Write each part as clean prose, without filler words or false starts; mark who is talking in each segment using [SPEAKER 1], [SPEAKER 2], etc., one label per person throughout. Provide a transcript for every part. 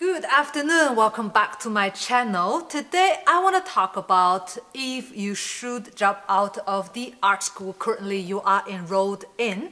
[SPEAKER 1] Good afternoon, welcome back to my channel. Today I want to talk about if you should drop out of the art school currently you are enrolled in.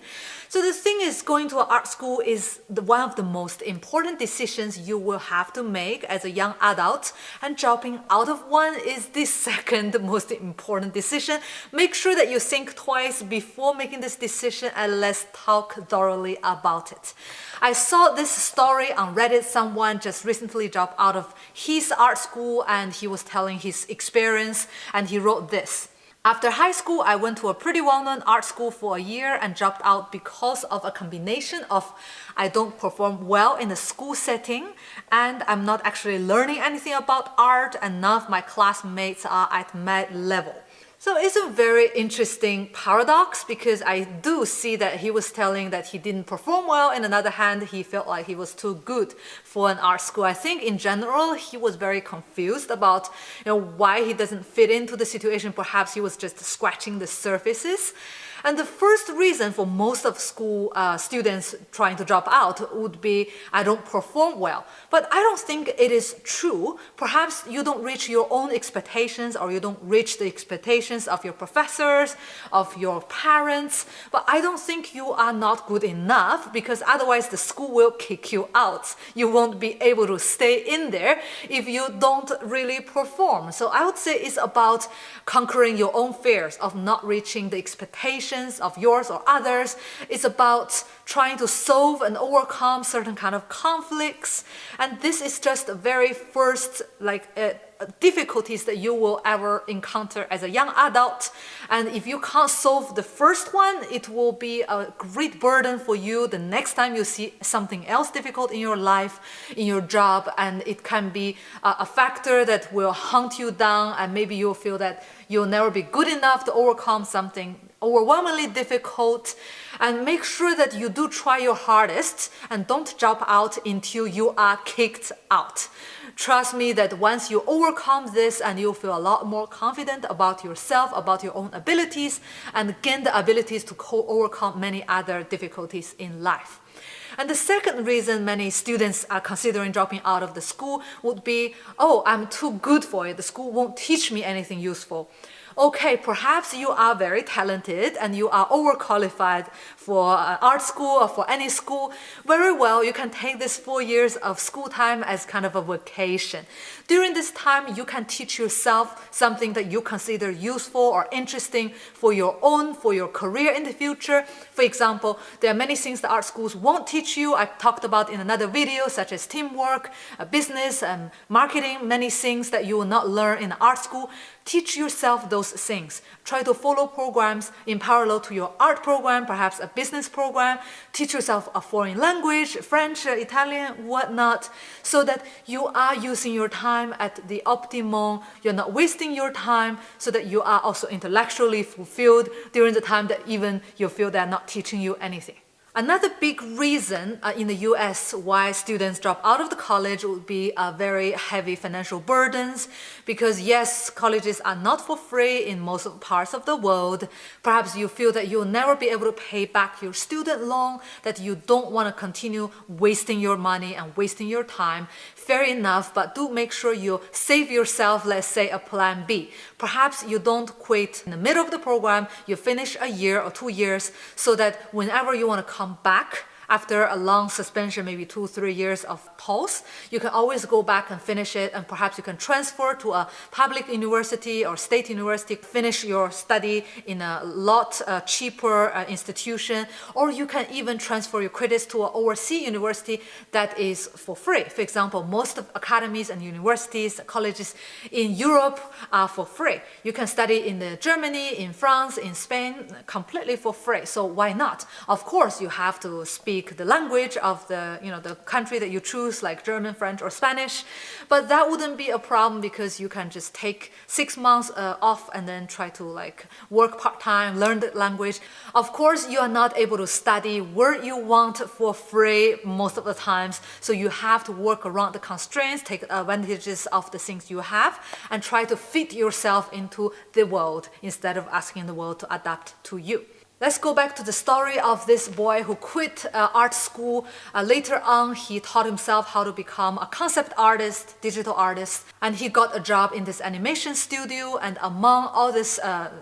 [SPEAKER 1] So the thing is, going to an art school is one of the most important decisions you will have to make as a young adult, and dropping out of one is the second most important decision. Make sure that you think twice before making this decision, and let's talk thoroughly about it. I saw this story on Reddit. Someone just recently dropped out of his art school and he was telling his experience, and he wrote this. After high school, I went to a pretty well-known art school for a year and dropped out because of a combination of I don't perform well in a school setting, and I'm not actually learning anything about art, and none of my classmates are at my level. So it's a very interesting paradox, because I do see that he was telling that he didn't perform well. On the other hand, he felt like he was too good for an art school. I think in general, he was very confused about why he doesn't fit into the situation. Perhaps he was just scratching the surfaces. And the first reason for most of school students trying to drop out would be, I don't perform well. But I don't think it is true. Perhaps you don't reach your own expectations, or you don't reach the expectations of your professors, of your parents. But I don't think you are not good enough, because otherwise the school will kick you out. You won't be able to stay in there if you don't really perform. So I would say it's about conquering your own fears of not reaching the expectations of yours or others. It's about trying to solve and overcome certain kind of conflicts. And this is just the very first difficulties that you will ever encounter as a young adult. And if you can't solve the first one, it will be a great burden for you the next time you see something else difficult in your life, in your job, and it can be a factor that will hunt you down, and maybe you'll feel that you'll never be good enough to overcome something overwhelmingly difficult. And make sure that you do try your hardest and don't drop out until you are kicked out. Trust me that once you overcome this, and you'll feel a lot more confident about yourself, about your own abilities, and gain the abilities to overcome many other difficulties in life. And the second reason many students are considering dropping out of the school would be, oh, I'm too good for it. The school won't teach me anything useful. Okay, perhaps you are very talented and you are overqualified for art school or for any school. Very well, you can take this 4 years of school time as kind of a vacation. During this time, you can teach yourself something that you consider useful or interesting for your career in the future. For example, there are many things that art schools won't teach you. I talked about in another video, such as teamwork, business, and marketing, many things that you will not learn in art school. Teach yourself those things. Try to follow programs in parallel to your art program, perhaps a business program. Teach yourself a foreign language, French, Italian, whatnot, so that you are using your time at the optimum. You're not wasting your time, so that you are also intellectually fulfilled during the time that even you feel they're not teaching you anything. Another big reason in the US why students drop out of the college would be very heavy financial burdens, because yes, colleges are not for free in most parts of the world. Perhaps you feel that you'll never be able to pay back your student loan, that you don't want to continue wasting your money and wasting your time. Fair enough, but do make sure you save yourself, let's say, a plan B. Perhaps you don't quit in the middle of the program, you finish a year or 2 years, so that whenever you want to come back after a long suspension, maybe 2-3 years of pause, you can always go back and finish it, and perhaps you can transfer to a public university or state university, finish your study in a lot cheaper institution, or you can even transfer your credits to an overseas university that is for free. For example, most of academies and universities, colleges in Europe are for free. You can study in Germany, in France, in Spain, completely for free. So why not? Of course, you have to speak the language of the country that you choose, like German, French, or Spanish, but that wouldn't be a problem, because you can just take 6 months off and then try to work part-time, learn the language. Of course, you are not able to study where you want for free most of the times, so you have to work around the constraints, take advantages of the things you have, and try to fit yourself into the world instead of asking the world to adapt to you. Let's go back to the story of this boy who quit art school. Later on, he taught himself how to become a concept artist, digital artist, and he got a job in this animation studio. And among all these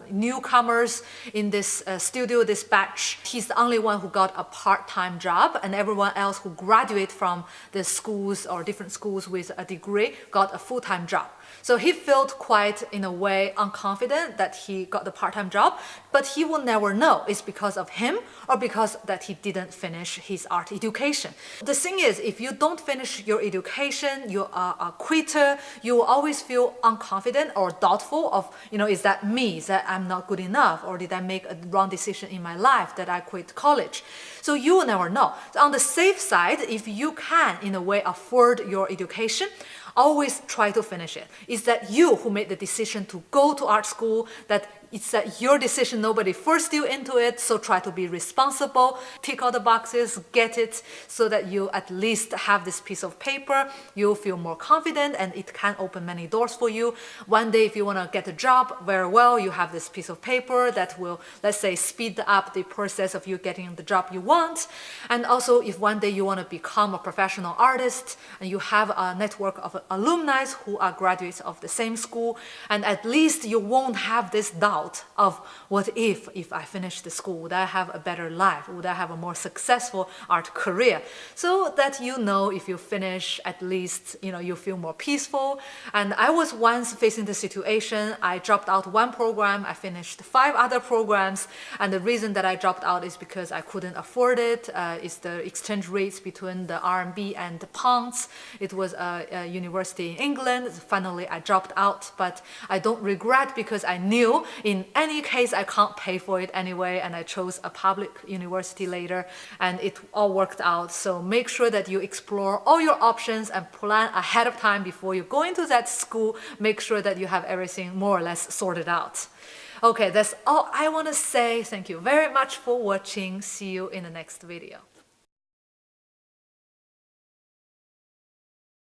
[SPEAKER 1] newcomers in this studio, this batch, he's the only one who got a part-time job, and everyone else who graduate from the schools or different schools with a degree got a full-time job. So he felt quite, in a way, unconfident that he got the part-time job, but he will never know it's because of him or because that he didn't finish his art education. The thing is, if you don't finish your education, you are a quitter, you will always feel unconfident or doubtful of, is that me? Is that I'm not good enough? Or did I make a wrong decision in my life that I quit college? So you will never know. So on the safe side, if you can, in a way, afford your education, always try to finish it. It's that you who made the decision to go to art school, that it's that your decision, nobody forced you into it, so try to be responsible, tick all the boxes, get it, so that you at least have this piece of paper, you'll feel more confident and it can open many doors for you. One day if you want to get a job, very well, you have this piece of paper that will, let's say, speed up the process of you getting the job you want. And also if one day you want to become a professional artist and you have a network of alumni who are graduates of the same school, and at least you won't have this doubt of what if I finish the school, would I have a better life? Would I have a more successful art career? So that if you finish, at least you feel more peaceful. And I was once facing the situation, I dropped out one program, I finished 5 other programs, and the reason that I dropped out is because I couldn't afford it. It's the exchange rates between the RMB and the pounds. It was a university in England. Finally I dropped out, but I don't regret because I knew in any case, I can't pay for it anyway, and I chose a public university later, and it all worked out. So make sure that you explore all your options and plan ahead of time before you go into that school. Make sure that you have everything more or less sorted out. Okay, that's all I want to say. Thank you very much for watching. See you in the next video.